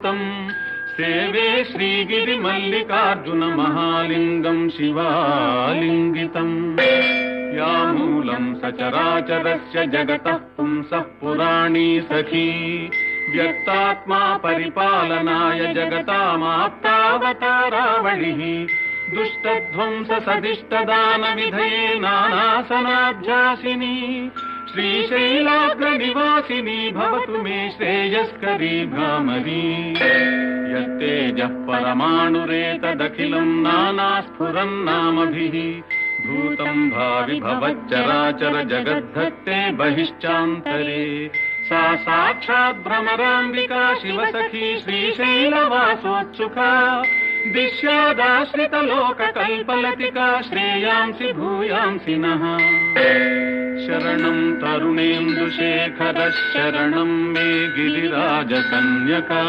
गुप्तम् सेवे श्रीगिरिमल्लिकार्जुन महालिङ्गम् शिवालिङ्गितम् यामूलम् सचराचरस्य जगतः पुंसः पुराणी सखी व्यक्तात्मा परिपालनाय जगतामाप्तावतारावलिः दुष्टध्वंस सदिष्टदानविधये नानासनाभ्यासिनी श्रीशैलाग्रनिवासिनी भवतु मे श्रेयस्करी भ्रामरी यत्तेजः परमाणुरेतदखिलम् नानास्फुरन्नामभिः भूतम् भावि भवच्चराचर जगद्धत्ते बहिश्चान्तरे सा साक्षात् भ्रमराम्बिका शिवसखी श्रीशैलवासोत्सुका दिश्यादाश्रितलोककल्पलतिका श्रेयांसि भूयांसि नः शरणम् तरुणेन्दुशेखरः शरणम् मे गिरिराजकन्यका।